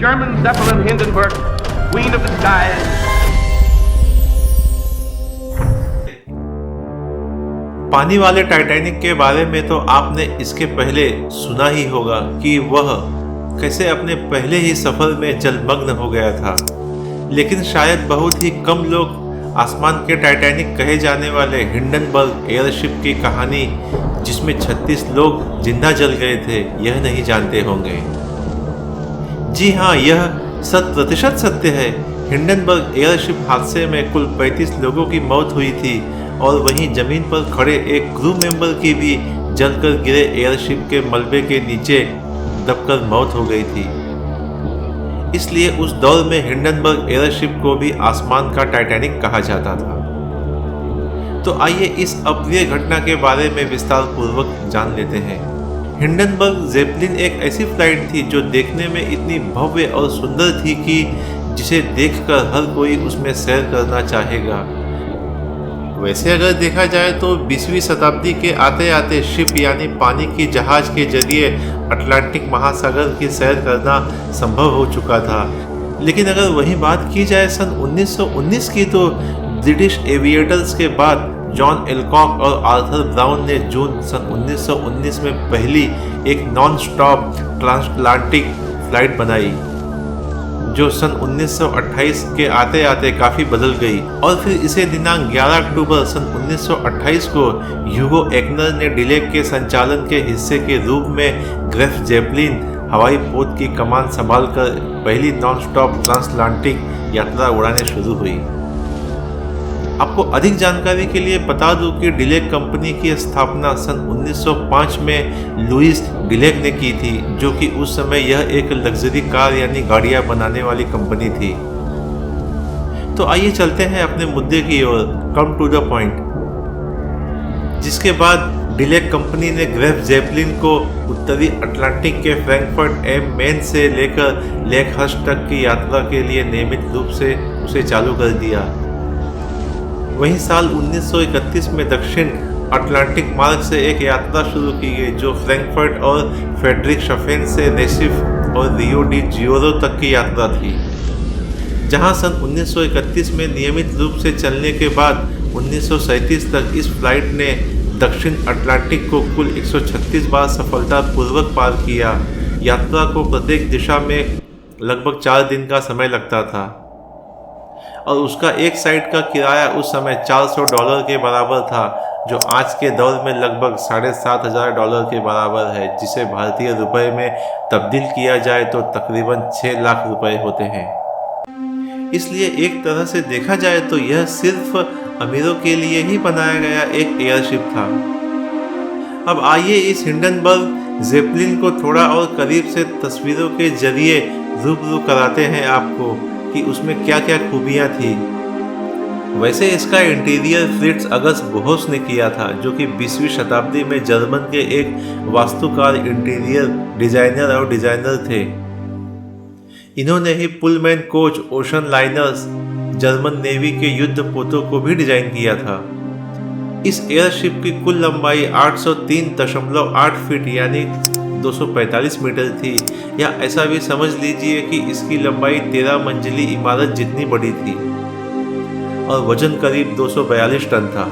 German Zeppelin Hindenburg, Queen of the Skies. पानी वाले Titanic के बारे में तो आपने इसके पहले सुना ही होगा कि वह कैसे अपने पहले ही सफर में जलमग्न हो गया था। लेकिन शायद बहुत ही कम लोग आसमान के टाइटैनिक कहे जाने वाले हिंडनबर्ग एयरशिप की कहानी, जिसमें 36 लोग जिंदा जल गए थे, यह नहीं जानते होंगे। जी हाँ, यह 100% सत्य है। हिंडनबर्ग एयरशिप हादसे में कुल 35 लोगों की मौत हुई थी और वहीं जमीन पर खड़े एक क्रू मेंबर की भी जलकर गिरे एयरशिप के मलबे के नीचे दबकर मौत हो गई थी। इसलिए उस दौर में हिंडनबर्ग एयरशिप को भी आसमान का टाइटैनिक कहा जाता था। तो आइए इस अप्रिय घटना के बारे में विस्तार पूर्वक जान लेते हैं। हिंडनबर्ग ज़ेपेलिन एक ऐसी फ्लाइट थी जो देखने में इतनी भव्य और सुंदर थी कि जिसे देखकर हर कोई उसमें सैर करना चाहेगा। वैसे अगर देखा जाए तो 20वीं शताब्दी के आते आते शिप यानी पानी की जहाज के जरिए अटलांटिक महासागर की सैर करना संभव हो चुका था। लेकिन अगर वही बात की जाए सन 1919 की, तो ब्रिटिश एविएटर्स के बाद जॉन एल्कॉक और आर्थर ब्राउन ने जून सन 1919 में पहली एक नॉन स्टॉप ट्रांसअटलांटिक फ्लाइट बनाई, जो सन 1928 के आते आते काफ़ी बदल गई और फिर इसे दिनांक 11 अक्टूबर सन 1928 को ह्यूगो एक्नर ने डिलेक के संचालन के हिस्से के रूप में ग्रेफ ज़ेपेलिन हवाई पोत की कमान संभालकर पहली नॉन स्टॉप ट्रांसअटलांटिक यात्रा उड़ाने शुरू हुई। आपको अधिक जानकारी के लिए बता दूं कि डिलेक कंपनी की स्थापना सन 1905 में लुइस डिलेक ने की थी, जो कि उस समय यह एक लग्जरी कार यानी गाड़ियां बनाने वाली कंपनी थी। तो आइए चलते हैं अपने मुद्दे की ओर, कम टू द पॉइंट। जिसके बाद डिलेक कंपनी ने ग्रेफ ज़ेपेलिन को उत्तरी अटलांटिक के फ्रैंकफर्ट एम मेन से लेकर लेक हर्स्ट तक की यात्रा के लिए नियमित रूप से उसे चालू कर दिया। वहीं साल 1931 में दक्षिण अटलांटिक मार्ग से एक यात्रा शुरू की गई, जो फ्रैंकफर्ट और फ्रेडरिक्सहैफन से रेसिफ और रियो डी जेनेरो तक की यात्रा थी, जहां सन 1931 में नियमित रूप से चलने के बाद 1937 तक इस फ्लाइट ने दक्षिण अटलांटिक को कुल 136 बार सफलतापूर्वक पार किया। यात्रा को प्रत्येक दिशा में लगभग 4 दिन का समय लगता था और उसका एक साइड का किराया उस समय $400 के बराबर था, जो आज के दौर में लगभग $7,500 के बराबर है, जिसे भारतीय रुपए में तब्दील किया जाए तो तकरीबन 6 लाख रुपए होते हैं। इसलिए एक तरह से देखा जाए तो यह सिर्फ अमीरों के लिए ही बनाया गया एक एयरशिप था। अब आइए इस हिंडनबर्ग ज़ेपेलिन को थोड़ा और करीब से तस्वीरों के जरिए रूबरू कराते हैं आपको कि उसमें क्या क्या खूबियाँ थी। वैसे इसका इंटीरियर फ्रिट्ज अगस्त बोहोस ने किया था, जो कि 20वीं शताब्दी में जर्मन के एक वास्तुकार, इंटीरियर डिजाइनर और डिजाइनर थे। इन्होंने ही Pullman coach, ocean liners, German navy के युद्ध पोतों को भी डिजाइन किया था। इस एयरशिप की कुल लंबाई 803.8 फीट यानी 245 मीटर थी, या ऐसा भी समझ लीजिए कि इसकी लंबाई 13 मंजिली इमारत जितनी बड़ी थी और वजन करीब 242 टन था।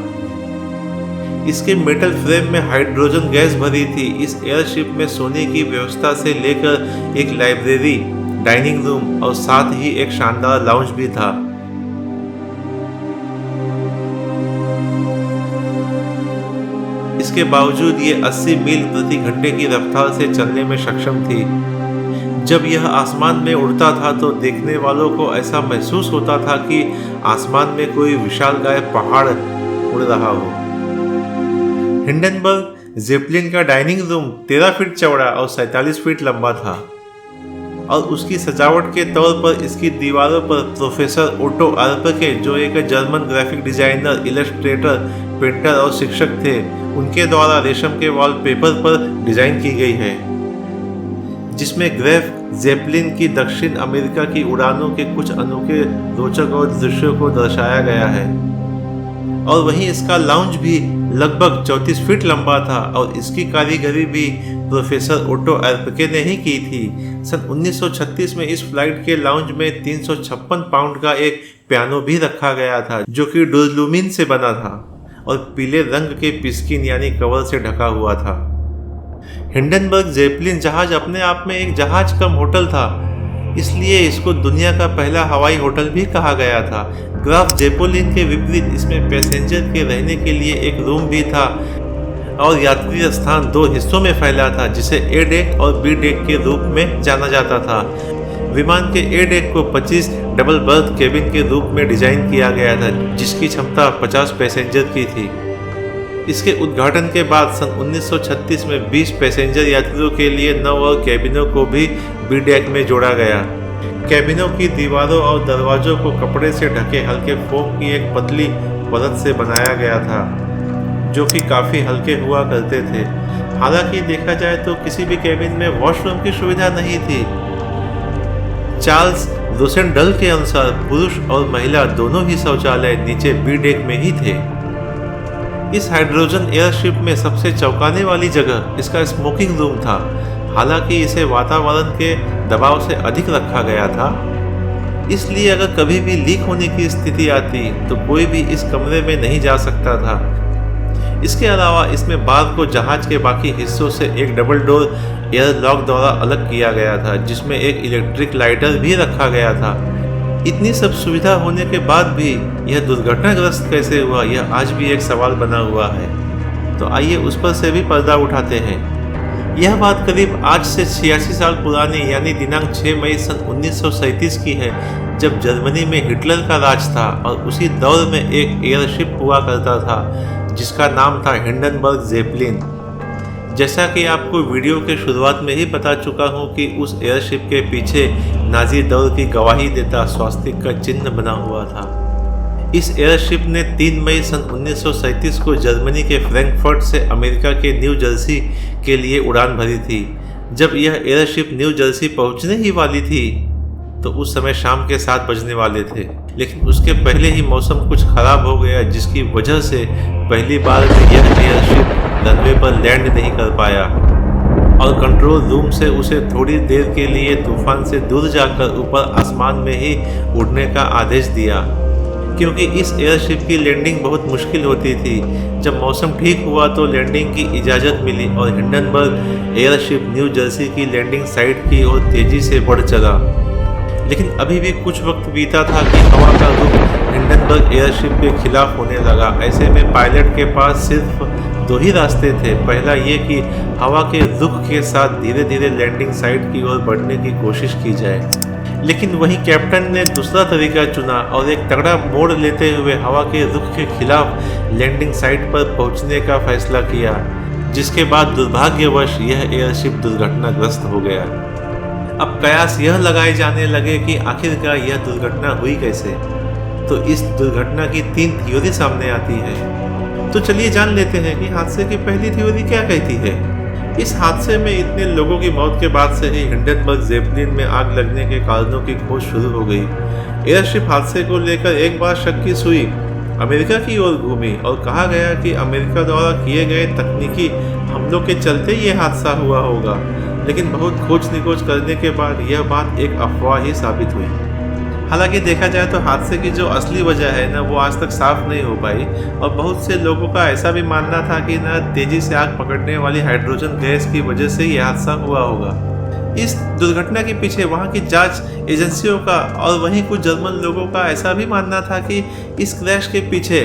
इसके मेटल फ्रेम में हाइड्रोजन गैस भरी थी। इस एयरशिप में सोने की व्यवस्था से लेकर एक लाइब्रेरी, डाइनिंग रूम और साथ ही एक शानदार लाउंज भी था। इसके बावजूद ये 80 मील प्रति घंटे की रफ्तार से चलने में सक्षम थी। जब यह आसमान में उड़ता था तो देखने वालों को ऐसा महसूस होता था कि आसमान में कोई विशालकाय पहाड़ उड़ रहा हो। हिंडनबर्ग ज़ेपेलिन का डाइनिंग रूम 13 फीट चौड़ा और 47 फीट लंबा था और उसकी सजावट के तौर पर इसकी दीवारों पर प्रोफेसर ओटो आर्पके, जो एक German graphic designer, Illustrator, painter और शिक्षक थे, उनके द्वारा रेशम के वॉलपेपर पर डिजाइन की गई है, जिसमें ग्रेफ ज़ेपेलिन की दक्षिण अमेरिका की उड़ानों के कुछ अनोखे रोचक और दृश्यों को दर्शाया गया है। और वहीं इसका लाउंज भी लगभग 34 फीट लंबा था और इसकी कारीगरी भी प्रोफेसर ओटो एर्पके ने ही की थी। सन 1936 में इस फ्लाइट के लाउंज में 356 पाउंड का एक पियानो भी रखा गया था, जो कि डुरलुमिन से बना था और पीले रंग के पिस्किन यानी कवर से ढका हुआ था। हिंडनबर्ग ज़ेपेलिन जहाज अपने आप में एक जहाज कम होटल था, इसलिए इसको दुनिया का पहला हवाई होटल भी कहा गया था। ग्राफ ज़ेपेलिन के विपरीत इसमें पैसेंजर के रहने के लिए एक रूम भी था और यात्री स्थान 2 हिस्सों में फैला था, जिसे ए डेक और बी डेक के रूप में जाना जाता था। विमान के ए डेक को 25 डबल बर्थ केबिन के रूप में डिजाइन किया गया था, जिसकी क्षमता 50 पैसेंजर की थी। इसके उद्घाटन के बाद सन 1936 में 20 पैसेंजर यात्रियों के लिए 9 और कैबिनों को भी बी डेक में जोड़ा गया। कैबिनों की दीवारों और दरवाजों को कपड़े से ढके हल्के फोम की एक पतली परत से बनाया गया था, जो कि काफ़ी हल्के हुआ करते थे। हालांकि देखा जाए तो किसी भी कैबिन में वॉशरूम की सुविधा नहीं थी। चार्ल्स रोसेंडल के अनुसार पुरुष और महिला दोनों ही शौचालय नीचे बी डेक में ही थे। इस हाइड्रोजन एयरशिप में सबसे चौंकाने वाली जगह इसका स्मोकिंग रूम था। हालांकि इसे वातावरण के दबाव से अधिक रखा गया था, इसलिए अगर कभी भी लीक होने की स्थिति आती तो कोई भी इस कमरे में नहीं जा सकता था। इसके अलावा इसमें बार को जहाज के बाकी हिस्सों से एक डबल डोर एयर लॉक द्वारा अलग किया गया था, जिसमें एक इलेक्ट्रिक लाइटर भी रखा गया था। इतनी सब सुविधा होने के बाद भी यह दुर्घटनाग्रस्त कैसे हुआ, यह आज भी एक सवाल बना हुआ है। तो आइए उस पर से भी पर्दा उठाते हैं। यह बात करीब आज से 86 साल पुरानी यानी दिनांक 6 मई सन 1937 की है, जब जर्मनी में हिटलर का राज था और उसी दौर में एक एयरशिप हुआ करता था जिसका नाम था हिंडनबर्ग ज़ेपेलिन। जैसा कि आपको वीडियो के शुरुआत में ही बता चुका हूं कि उस एयरशिप के पीछे नाजी दौर की गवाही देता स्वास्तिक का चिन्ह बना हुआ था। इस एयरशिप ने 3 मई सन 1937 को जर्मनी के फ्रैंकफर्ट से अमेरिका के न्यू जर्सी के लिए उड़ान भरी थी। जब यह एयरशिप न्यू जर्सी पहुंचने ही वाली थी तो उस समय शाम के 7 बजने वाले थे, लेकिन उसके पहले ही मौसम कुछ खराब हो गया, जिसकी वजह से पहली बार में यह एयरशिप रनवे पर लैंड नहीं कर पाया और कंट्रोल रूम से उसे थोड़ी देर के लिए तूफान से दूर जाकर ऊपर आसमान में ही उड़ने का आदेश दिया, क्योंकि इस एयरशिप की लैंडिंग बहुत मुश्किल होती थी। जब मौसम ठीक हुआ तो लैंडिंग की इजाज़त मिली और हिंडनबर्ग एयरशिप न्यू जर्सी की लैंडिंग साइट की ओर तेज़ी से बढ़ चला। लेकिन अभी भी कुछ वक्त बीता था कि हवा का रुख हिंडनबर्ग एयरशिप के खिलाफ होने लगा। ऐसे में पायलट के पास सिर्फ 2 ही रास्ते थे। पहला ये कि हवा के रुख के साथ धीरे धीरे लैंडिंग साइट की ओर बढ़ने की कोशिश की जाए, लेकिन वहीं कैप्टन ने दूसरा तरीका चुना और एक तगड़ा मोड़ लेते हुए हवा के रुख के खिलाफ लैंडिंग साइट पर पहुंचने का फैसला किया, जिसके बाद दुर्भाग्यवश यह एयरशिप दुर्घटनाग्रस्त हो गया। अब कयास यह लगाए जाने लगे कि आखिरकार यह दुर्घटना हुई कैसे। तो इस दुर्घटना की 3 थ्योरी सामने आती है। तो चलिए जान लेते हैं कि हादसे की पहली थ्योरी क्या कहती है। इस हादसे में इतने लोगों की मौत के बाद से ही हिंडनबर्ग ज़ेपेलिन में आग लगने के कारणों की खोज शुरू हो गई। एयरशिप हादसे को लेकर एक बार शक की सुई अमेरिका की ओर घूमी और कहा गया कि अमेरिका द्वारा किए गए तकनीकी हमलों के चलते ये हादसा हुआ होगा, लेकिन बहुत खोज निकोज करने के बाद यह बात एक अफवाह ही साबित हुई। हालांकि देखा जाए तो हादसे की जो असली वजह है ना, वो आज तक साफ नहीं हो पाई और बहुत से लोगों का ऐसा भी मानना था कि ना तेजी से आग पकड़ने वाली हाइड्रोजन गैस की वजह से यह हादसा हुआ होगा। इस दुर्घटना के पीछे वहाँ की जांच एजेंसियों का और वहीं कुछ जर्मन लोगों का ऐसा भी मानना था कि इस क्रैश के पीछे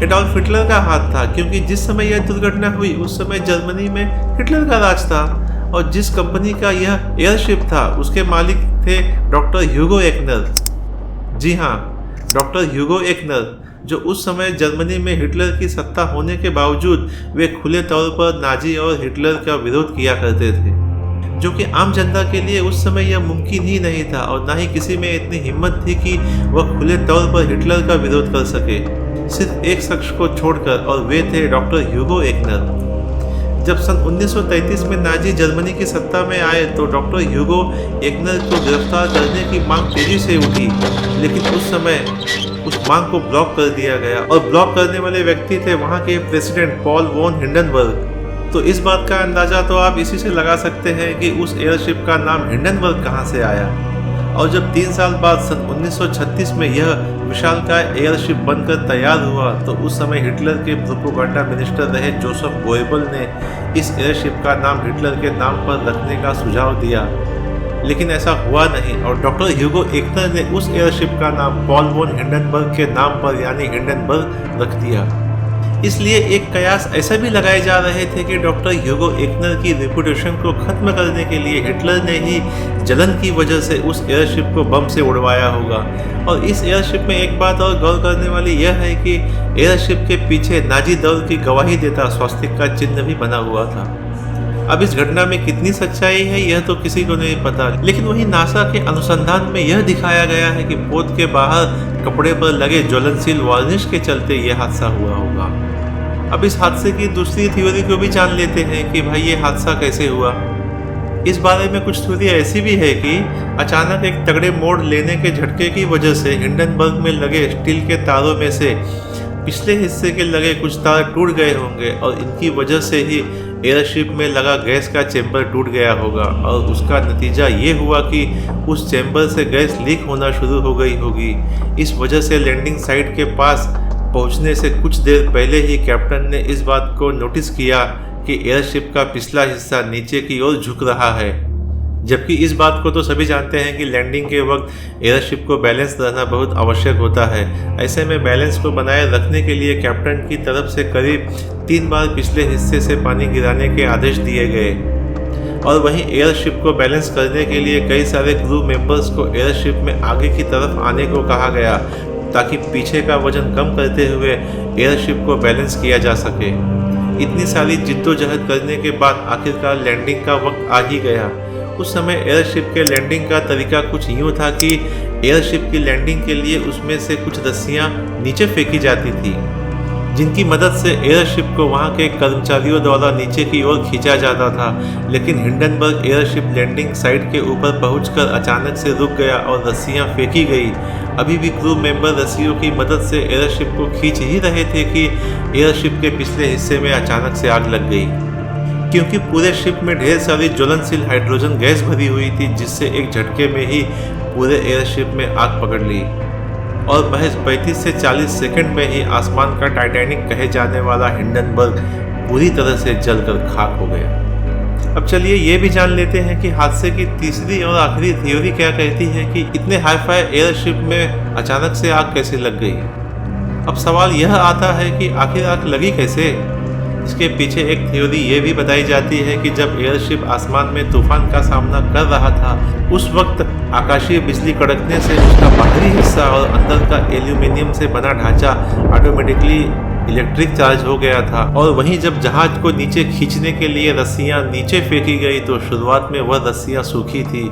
एडोल्फ हिटलर का हाथ था, क्योंकि जिस समय यह दुर्घटना हुई उस समय जर्मनी में हिटलर का राज था और जिस कंपनी का यह एयरशिप था उसके मालिक थे डॉक्टर ह्यूगो एक्नर। जी हाँ, डॉक्टर ह्यूगो एक्नर, जो उस समय जर्मनी में हिटलर की सत्ता होने के बावजूद वे खुले तौर पर नाजी और हिटलर का विरोध किया करते थे, जो कि आम जनता के लिए उस समय यह मुमकिन ही नहीं था और ना ही किसी में इतनी हिम्मत थी कि वह खुले तौर पर हिटलर का विरोध कर सके, सिर्फ एक शख्स को छोड़कर, और वे थे डॉक्टर ह्यूगो एक्नर। जब सन 1933 में नाजी जर्मनी की सत्ता में आए तो डॉक्टर ह्यूगो एक्नर को गिरफ्तार करने की मांग तेजी से उठी, लेकिन उस समय उस मांग को ब्लॉक कर दिया गया और ब्लॉक करने वाले व्यक्ति थे वहां के प्रेसिडेंट पॉल वॉन हिंडनबर्ग। तो इस बात का अंदाजा तो आप इसी से लगा सकते हैं कि उस एयरशिप का नाम हिंडनबर्ग कहाँ से आया। और जब 3 साल बाद सन 1936 में यह विशालकाय एयरशिप बनकर तैयार हुआ तो उस समय हिटलर के प्रोपेगेंडा मिनिस्टर रहे जोसेफ गोएबल ने इस एयरशिप का नाम हिटलर के नाम पर रखने का सुझाव दिया, लेकिन ऐसा हुआ नहीं और डॉक्टर ह्यूगो एक्नर ने उस एयरशिप का नाम पॉल वॉन हिंडनबर्ग के नाम पर यानी हिंडनबर्ग रख दिया। इसलिए एक कयास ऐसा भी लगाए जा रहे थे कि डॉक्टर ह्यूगो एक्नर की रेपुटेशन को खत्म करने के लिए हिटलर ने ही जलन की वजह से उस एयरशिप को बम से उड़वाया होगा। और इस एयरशिप में एक बात और गौर करने वाली यह है कि एयरशिप के पीछे नाजी दौर की गवाही देता स्वास्तिक का चिन्ह भी बना हुआ था। अब इस घटना में कितनी सच्चाई है यह तो किसी को नहीं पता, लेकिन वही नासा के अनुसंधान में यह दिखाया गया है कि पोत के बाहर कपड़े पर लगे ज्वलनशील वार्निश के चलते यह हादसा हुआ होगा। अब इस हादसे की दूसरी थ्योरी को भी जान लेते हैं कि भाई ये हादसा कैसे हुआ। इस बारे में कुछ थ्योरी ऐसी भी है कि अचानक एक तगड़े मोड़ लेने के झटके की वजह से हिंडनबर्ग में लगे स्टील के तारों में से पिछले हिस्से के लगे कुछ तार टूट गए होंगे और इनकी वजह से ही एयरशिप में लगा गैस का चैम्बर टूट गया होगा और उसका नतीजा ये हुआ कि उस चैम्बर से गैस लीक होना शुरू हो गई होगी। इस वजह से लैंडिंग साइट के पास पहुंचने से कुछ देर पहले ही कैप्टन ने इस बात को नोटिस किया कि एयरशिप का पिछला हिस्सा नीचे की ओर झुक रहा है, जबकि इस बात को तो सभी जानते हैं कि लैंडिंग के वक्त एयरशिप को बैलेंस रहना बहुत आवश्यक होता है। ऐसे में बैलेंस को बनाए रखने के लिए कैप्टन की तरफ से करीब 3 बार पिछले हिस्से से पानी गिराने के आदेश दिए गए और वहीं एयरशिप को बैलेंस करने के लिए कई सारे क्रू मेंबर्स को एयरशिप में आगे की तरफ आने को कहा गया ताकि पीछे का वजन कम करते हुए एयरशिप को बैलेंस किया जा सके। इतनी सारी जिद्दोजहद करने के बाद आखिरकार लैंडिंग का वक्त आ ही गया। उस समय एयरशिप के लैंडिंग का तरीका कुछ यूँ था कि एयरशिप की लैंडिंग के लिए उसमें से कुछ रस्सियाँ नीचे फेंकी जाती थी, जिनकी मदद से एयरशिप को वहाँ के कर्मचारियों द्वारा नीचे की ओर खींचा जाता था। लेकिन हिंडनबर्ग एयरशिप लैंडिंग साइट के ऊपर पहुंचकर अचानक से रुक गया और रस्सियाँ फेंकी गई। अभी भी क्रू मेंबर रस्सियों की मदद से एयरशिप को खींच ही रहे थे कि एयरशिप के पिछले हिस्से में अचानक से आग लग गई, क्योंकि पूरे शिप में ढेर सारी ज्वलनशील हाइड्रोजन गैस भरी हुई थी, जिससे एक झटके में ही पूरे एयरशिप में आग पकड़ ली और महज 35 से 40 सेकंड में ही आसमान का टाइटैनिक कहे जाने वाला हिंडनबर्ग पूरी तरह से जलकर खाक हो गया। अब चलिए ये भी जान लेते हैं कि हादसे की तीसरी और आखिरी थ्योरी क्या कहती है कि इतने हाई-फाई एयरशिप में अचानक से आग कैसे लग गई। अब सवाल यह आता है कि आखिर आग लगी कैसे। इसके पीछे एक थ्योरी ये भी बताई जाती है कि जब एयरशिप आसमान में तूफान का सामना कर रहा था उस वक्त आकाशीय बिजली कड़कने से उसका बाहरी हिस्सा और अंदर का एल्यूमिनियम से बना ढांचा ऑटोमेटिकली इलेक्ट्रिक चार्ज हो गया था और वहीं जब जहाज को नीचे खींचने के लिए रस्सियां नीचे फेंकी गई तो शुरुआत में वह रस्सियां सूखी थी,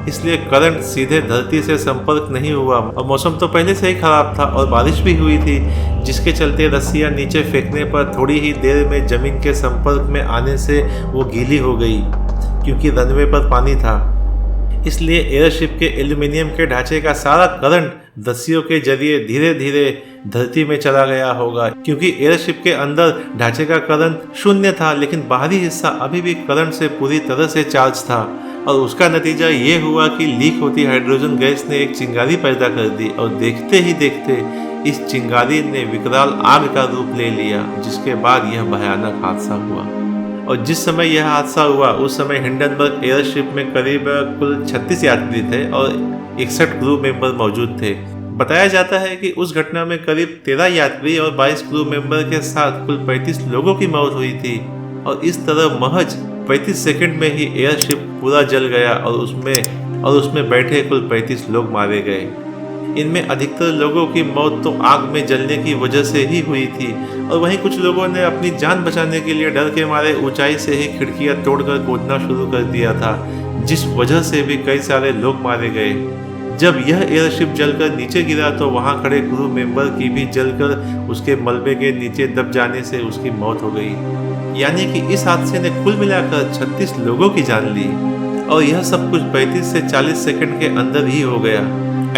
इसलिए करंट सीधे धरती से संपर्क नहीं हुआ और मौसम तो पहले से ही खराब था और बारिश भी हुई थी, जिसके चलते रस्सियां नीचे फेंकने पर थोड़ी ही देर में जमीन के संपर्क में आने से वो गीली हो गई क्योंकि रनवे पर पानी था। इसलिए एयरशिप के एल्यूमिनियम के ढांचे का सारा करंट रस्सियों के जरिए धीरे धीरे धरती में चला गया होगा, क्योंकि एयरशिप के अंदर ढांचे का करंट शून्य था लेकिन बाहरी हिस्सा अभी भी करंट से पूरी तरह से चार्ज था और उसका नतीजा ये हुआ कि लीक होती हाइड्रोजन गैस ने एक चिंगारी पैदा कर दी और देखते ही देखते इस चिंगारी ने विकराल आग का रूप ले लिया, जिसके बाद यह भयानक हादसा हुआ। और जिस समय यह हादसा हुआ उस समय हिंडनबर्ग एयरशिप में करीब कुल 36 यात्री थे और 61 क्रू मेंबर मौजूद थे। बताया जाता है कि उस घटना में करीब 13 यात्री और 22 क्रू मेंबर के साथ कुल 35 लोगों की मौत हुई थी और इस तरह महज 35 सेकंड में ही एयरशिप पूरा जल गया और उसमें बैठे कुल 35 लोग मारे गए। इनमें अधिकतर लोगों की मौत तो आग में जलने की वजह से ही हुई थी और वहीं कुछ लोगों ने अपनी जान बचाने के लिए डर के मारे ऊंचाई से ही खिड़कियां तोड़कर कूदना शुरू कर दिया था, जिस वजह से भी कई सारे लोग मारे गए। जब यह एयरशिप जलकर नीचे गिरा तो वहां खड़े क्रू मेंबर की भी जलकर उसके मलबे के नीचे दब जाने से उसकी मौत हो गई। यानी कि इस हादसे ने कुल मिलाकर 36 लोगों की जान ली और यह सब कुछ 35 से 40 सेकंड के अंदर ही हो गया।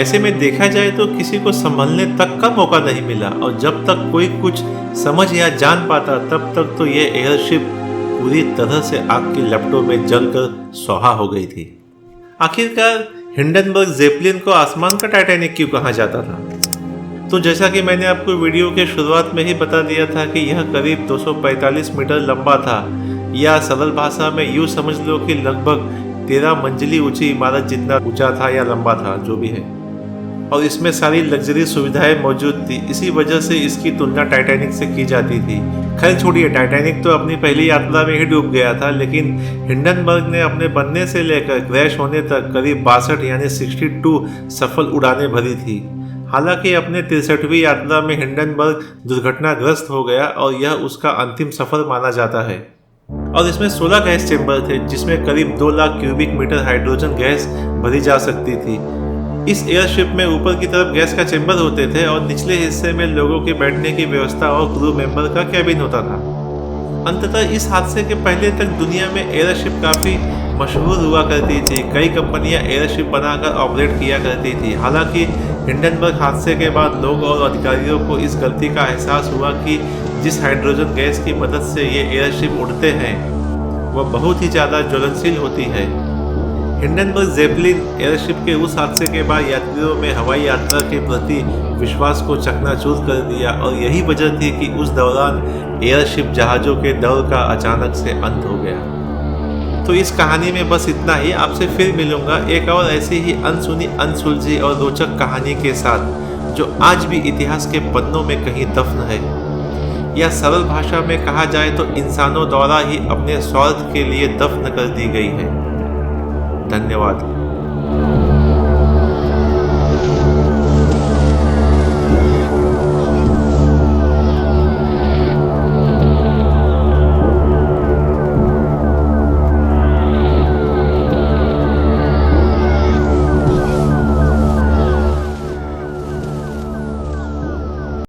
ऐसे में देखा जाए तो किसी को संभलने तक का मौका नहीं मिला और जब तक कोई कुछ समझ या जान पाता तब तक तो ये एयरशिप पूरी तरह से आग की लपटों में जलकर स्वाहा हो गई थी। आखिरकार हिंडनबर्ग ज़ेपेलिन को आसमान का टाइटैनिक क्यों कहा जाता था? तो जैसा कि मैंने आपको वीडियो के शुरुआत में ही बता दिया था कि यह करीब 245 मीटर लंबा था, या सरल भाषा में यूँ समझ लो कि लगभग 13 मंजिली ऊंची इमारत जितना ऊंचा था या लंबा था, जो भी है। और इसमें सारी लग्जरी सुविधाएं मौजूद थी। इसी वजह से इसकी तुलना टाइटैनिक से की जाती थी। खैर छोड़िए, टाइटैनिक तो अपनी पहली यात्रा में ही डूब गया था, लेकिन हिंडनबर्ग ने अपने बनने से लेकर क्रैश होने तक करीब 62 यानी 62 सफल उड़ानें भरी थी। हालांकि अपने 63वीं यात्रा में हिंडनबर्ग दुर्घटनाग्रस्त हो गया और यह उसका अंतिम सफर माना जाता है। और इसमें 16 गैस चेंबर थे, जिसमें करीब 2 lakh cubic metre hydrogen gas भरी जा सकती थी। इस एयरशिप में ऊपर की तरफ गैस का चेंबर होते थे और निचले हिस्से में लोगों के बैठने की व्यवस्था और क्रू मेंबर का कैबिन होता था। अंततः इस हादसे के पहले तक दुनिया में एयरशिप काफ़ी मशहूर हुआ करती थी। कई कंपनियां एयरशिप बनाकर ऑपरेट किया करती थी। हालांकि हिंडनबर्ग हादसे के बाद लोग और अधिकारियों को इस गलती का एहसास हुआ कि जिस हाइड्रोजन गैस की मदद से ये एयरशिप उड़ते हैं वह बहुत ही ज़्यादा ज्वलनशील होती है। हिंडनबर्ग ज़ेपेलिन एयरशिप के उस हादसे के बाद यात्रियों में हवाई यात्रा के प्रति विश्वास को चकनाचूर कर दिया, और यही वजह थी कि उस दौरान एयरशिप जहाज़ों के दौर का अचानक से अंत हो गया। तो इस कहानी में बस इतना ही। आपसे फिर मिलूंगा एक और ऐसी ही अनसुनी, अनसुलझी और रोचक कहानी के साथ, जो आज भी इतिहास के पन्नों में कहीं दफन है, या सरल भाषा में कहा जाए तो इंसानों द्वारा ही अपने स्वार्थ के लिए दफन कर दी गई है। धन्यवाद।